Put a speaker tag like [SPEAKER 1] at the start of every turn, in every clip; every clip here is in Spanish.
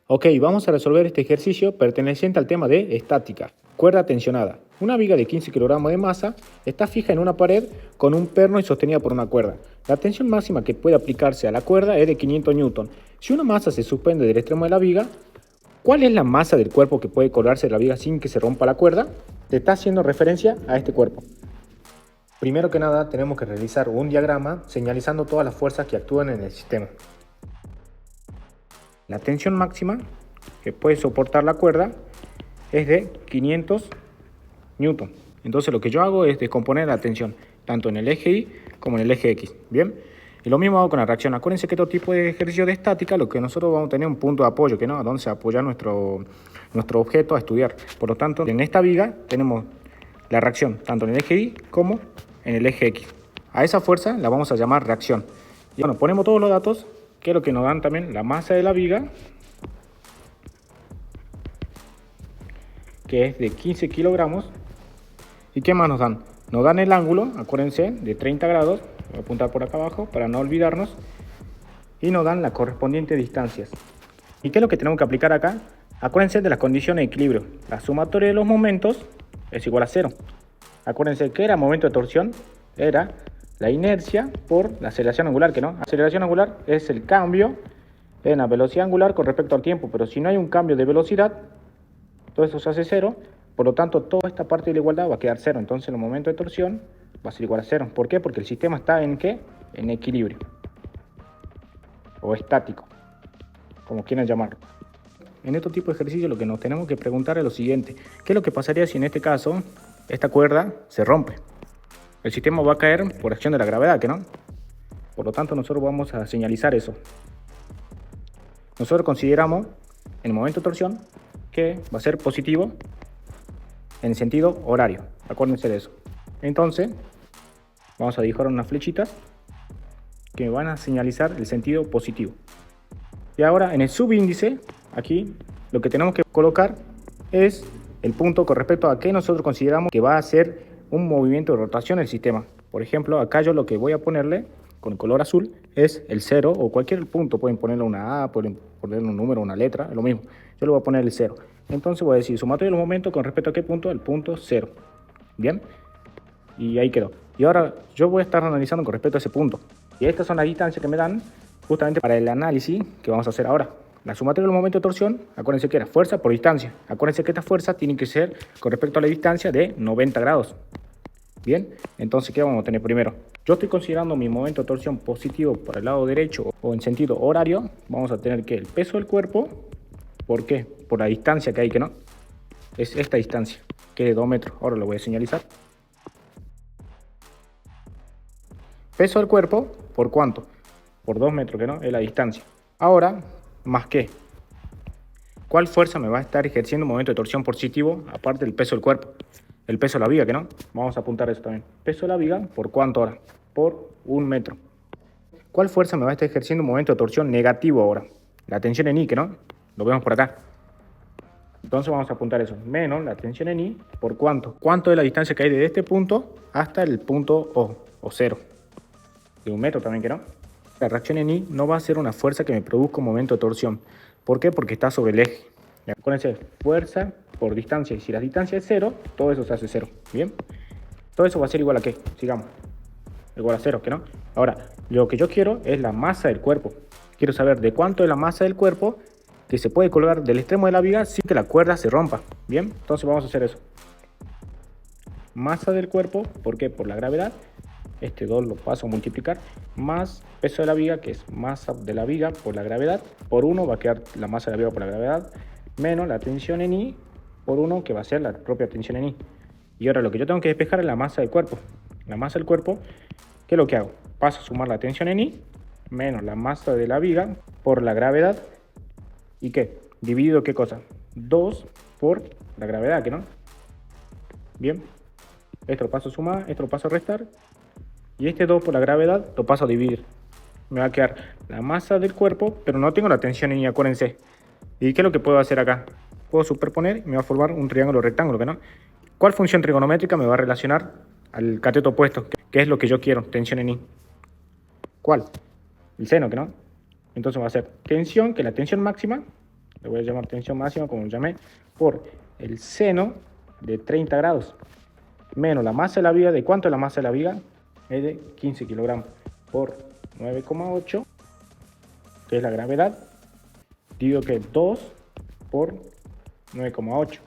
[SPEAKER 1] Ok, vamos a resolver este ejercicio perteneciente al tema de estática. Cuerda tensionada. Una viga de 15 kilogramos de masa está fija en una pared con un perno y sostenida por una cuerda. La tensión máxima que puede aplicarse a la cuerda es de 500 newton. Si una masa se suspende del extremo de la viga, ¿cuál es la masa del cuerpo que puede colgarse de la viga sin que se rompa la cuerda? Te está haciendo referencia a este cuerpo. Primero que nada, tenemos que realizar un diagrama señalizando todas las fuerzas que actúan en el sistema. La tensión máxima que puede soportar la cuerda es de 500 newton. Entonces lo que yo hago es descomponer la tensión, tanto en el eje Y como en el eje X. Bien, y lo mismo hago con la reacción. Acuérdense que este tipo de ejercicio de estática, lo que nosotros vamos a tener un punto de apoyo, que no, donde se apoya nuestro objeto a estudiar. Por lo tanto, en esta viga tenemos la reacción, tanto en el eje Y como en el eje X. A esa fuerza la vamos a llamar reacción. Y bueno, ponemos todos los datos, que es lo que nos dan también la masa de la viga, que es de 15 kilogramos. ¿Y qué más nos dan? Nos dan el ángulo, acuérdense, de 30 grados. Voy a apuntar por acá abajo para no olvidarnos. Y nos dan las correspondientes distancias. ¿Y qué es lo que tenemos que aplicar acá? Acuérdense de las condiciones de equilibrio. La sumatoria de los momentos es igual a 0. Acuérdense que era momento de torsión, era la inercia por la aceleración angular, que no. Aceleración angular es el cambio en la velocidad angular con respecto al tiempo, pero si no hay un cambio de velocidad, todo eso se hace 0, por lo tanto toda esta parte de la igualdad va a quedar 0, entonces el momento de torsión va a ser igual a 0. ¿Por qué? Porque el sistema está en ¿qué? En equilibrio, o estático, como quieran llamarlo. En este tipo de ejercicio lo que nos tenemos que preguntar es lo siguiente: ¿qué es lo que pasaría si en este caso esta cuerda se rompe? El sistema va a caer por acción de la gravedad, ¿que no? Por lo tanto nosotros vamos a señalizar eso. Nosotros consideramos en el momento de torsión que va a ser positivo en sentido horario, acuérdense de eso. Entonces vamos a dibujar unas flechitas que me van a señalizar el sentido positivo. Y ahora en el subíndice, aquí lo que tenemos que colocar es el punto con respecto a que nosotros consideramos que va a ser un movimiento de rotación del sistema. Por ejemplo, acá yo lo que voy a ponerle con el color azul es el 0, o cualquier punto, pueden ponerle una A, pueden ponerle un número, una letra, es lo mismo. Yo le voy a poner el 0. Entonces voy a decir sumatoria de los momentos con respecto a qué punto, el punto 0. Bien, y ahí quedó. Y ahora yo voy a estar analizando con respecto a ese punto. Y estas son las distancias que me dan justamente para el análisis que vamos a hacer ahora. La sumatoria de los momentos de torsión, acuérdense que era fuerza por distancia. Acuérdense que esta fuerza tiene que ser con respecto a la distancia de 90 grados. Bien, entonces ¿qué vamos a tener primero? Yo estoy considerando mi momento de torsión positivo por el lado derecho o en sentido horario. Vamos a tener que el peso del cuerpo, ¿por qué? Por la distancia que hay, que no. Es esta distancia, que es de 2 metros. Ahora lo voy a señalizar. Peso del cuerpo, ¿por cuánto? Por 2 metros, que no, es la distancia. Ahora, ¿más qué? ¿Cuál fuerza me va a estar ejerciendo un momento de torsión positivo aparte del peso del cuerpo? El peso de la viga, que no. Vamos a apuntar eso también. Peso de la viga, ¿por cuánto ahora? Por 1 metro. ¿Cuál fuerza me va a estar ejerciendo un momento de torsión negativo ahora? La tensión en I, que no. Lo vemos por acá. Entonces vamos a apuntar eso. Menos la tensión en I, ¿por cuánto? ¿Cuánto es la distancia que hay desde este punto hasta el punto O 0? De 1 metro también, que no. La reacción en I no va a ser una fuerza que me produzca un momento de torsión. ¿Por qué? Porque está sobre el eje. Acuérdense, fuerza por distancia. Y si la distancia es 0, todo eso se hace 0. ¿Bien? Todo eso va a ser igual a ¿qué? Sigamos. Igual a 0, ¿que no? Ahora, lo que yo quiero es la masa del cuerpo. Quiero saber de cuánto es la masa del cuerpo que se puede colgar del extremo de la viga sin que la cuerda se rompa. ¿Bien? Entonces vamos a hacer eso. Masa del cuerpo, ¿por qué? Por la gravedad. Este 2 lo paso a multiplicar, más peso de la viga, que es masa de la viga por la gravedad, por 1 va a quedar la masa de la viga por la gravedad, menos la tensión en I por 1, que va a ser la propia tensión en I. Y ahora lo que yo tengo que despejar es la masa del cuerpo. La masa del cuerpo, ¿qué es lo que hago? Paso a sumar la tensión en I, menos la masa de la viga por la gravedad, ¿y qué? Dividido, ¿qué cosa? 2 por la gravedad, ¿que no? Bien, esto lo paso a sumar, esto lo paso a restar, y este 2 por la gravedad lo paso a dividir. Me va a quedar la masa del cuerpo, pero no tengo la tensión en I, acuérdense. ¿Y qué es lo que puedo hacer acá? Puedo superponer y me va a formar un triángulo rectángulo, ¿que no? ¿Cuál función trigonométrica me va a relacionar al cateto opuesto? ¿Qué es lo que yo quiero? Tensión en I. ¿Cuál? El seno, ¿que no? Entonces va a ser tensión, que es la tensión máxima, le voy a llamar tensión máxima como lo llamé, por el seno de 30 grados, menos la masa de la viga. ¿De cuánto es la masa de la viga? Es de 15 kilogramos por 9,8, que es la gravedad, digo que 2 por 9,8.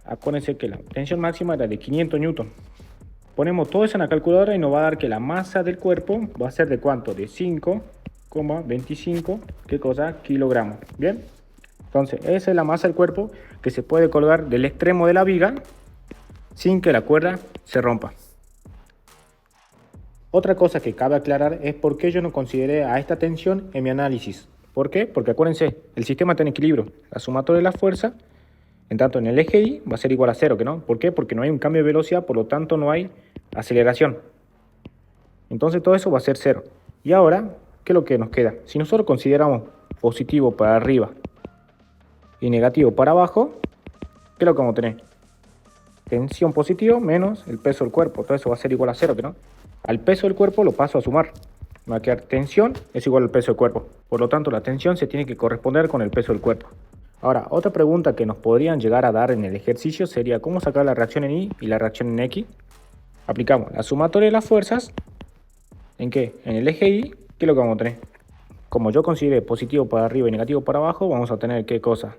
[SPEAKER 1] Acuérdense que la tensión máxima era de 500 newton. Ponemos todo eso en la calculadora y nos va a dar que la masa del cuerpo va a ser de cuánto, de 5,25 kilogramos. Bien, entonces esa es la masa del cuerpo que se puede colgar del extremo de la viga sin que la cuerda se rompa. Otra cosa que cabe aclarar es por qué yo no consideré a esta tensión en mi análisis. ¿Por qué? Porque acuérdense, el sistema está en equilibrio. La sumatoria de la fuerza, en tanto en el eje Y, va a ser igual a 0, ¿no? ¿Por qué? Porque no hay un cambio de velocidad, por lo tanto no hay aceleración. Entonces todo eso va a ser 0. Y ahora, ¿qué es lo que nos queda? Si nosotros consideramos positivo para arriba y negativo para abajo, ¿qué es lo que vamos a tener? Tensión positiva menos el peso del cuerpo. Todo eso va a ser igual a 0, ¿no? Al peso del cuerpo lo paso a sumar. Me va a quedar tensión es igual al peso del cuerpo. Por lo tanto, la tensión se tiene que corresponder con el peso del cuerpo. Ahora, otra pregunta que nos podrían llegar a dar en el ejercicio sería ¿cómo sacar la reacción en Y y la reacción en X? Aplicamos la sumatoria de las fuerzas. ¿En qué? En el eje Y, ¿qué es lo que vamos a tener? Como yo consideré positivo para arriba y negativo para abajo, vamos a tener ¿qué cosa?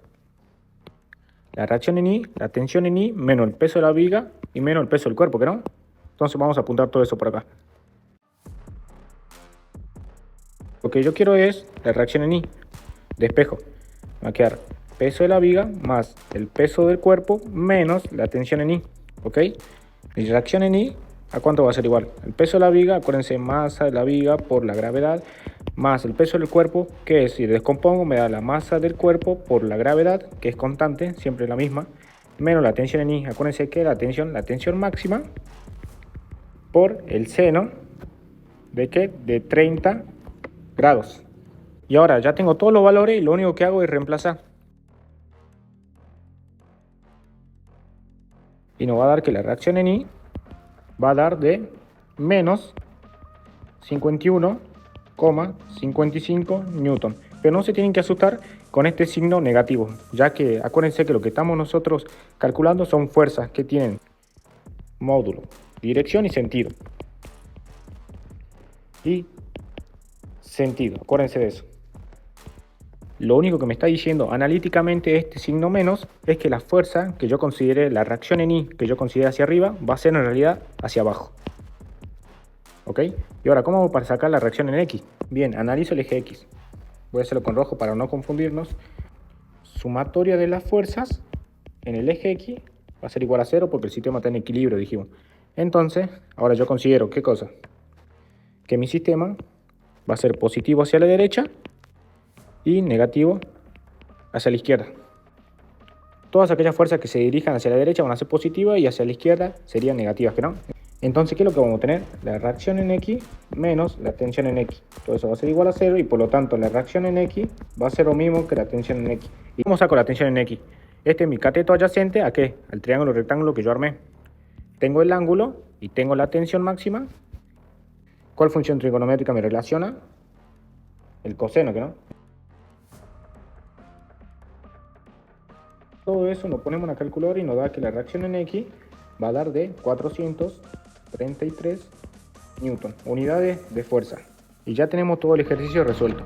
[SPEAKER 1] La reacción en Y, la tensión en Y, menos el peso de la viga y menos el peso del cuerpo, ¿que no? Entonces vamos a apuntar todo eso por acá. Lo que yo quiero es la reacción en Y, despejo. Me va a quedar peso de la viga más el peso del cuerpo menos la tensión en Y, ¿ok? Mi reacción en Y, ¿a cuánto va a ser igual? El peso de la viga, acuérdense, masa de la viga por la gravedad, más el peso del cuerpo, que si descompongo me da la masa del cuerpo por la gravedad, que es constante, siempre la misma, menos la tensión en Y. Acuérdense que la tensión máxima por el seno de ¿qué? De 30 grados. Y ahora ya tengo todos los valores y lo único que hago es reemplazar. Y nos va a dar que la reacción en Y va a dar de menos 51,55 newton. Pero no se tienen que asustar con este signo negativo, ya que acuérdense que lo que estamos nosotros calculando son fuerzas que tienen módulo, dirección y sentido. Y sentido, acuérdense de eso. Lo único que me está diciendo analíticamente este signo menos es que la fuerza que yo considere, la reacción en Y que yo considere hacia arriba, va a ser en realidad hacia abajo. ¿Ok? Y ahora, ¿cómo hago para sacar la reacción en X? Bien, analizo el eje X. Voy a hacerlo con rojo para no confundirnos. Sumatoria de las fuerzas en el eje X va a ser igual a 0 porque el sistema está en equilibrio, dijimos. Entonces, ahora yo considero, ¿qué cosa? Que mi sistema va a ser positivo hacia la derecha y negativo hacia la izquierda. Todas aquellas fuerzas que se dirijan hacia la derecha van a ser positivas y hacia la izquierda serían negativas, ¿que no? Entonces, ¿qué es lo que vamos a tener? La reacción en X menos la tensión en X. Todo eso va a ser igual a 0 y por lo tanto la reacción en X va a ser lo mismo que la tensión en X. ¿Y cómo saco la tensión en X? Este es mi cateto adyacente ¿a qué? Al triángulo rectángulo que yo armé. Tengo el ángulo y tengo la tensión máxima. ¿Cuál función trigonométrica me relaciona? El coseno, ¿que no? Todo eso lo ponemos en la calculadora y nos da que la reacción en X va a dar de 433 newton, unidades de fuerza. Y ya tenemos todo el ejercicio resuelto.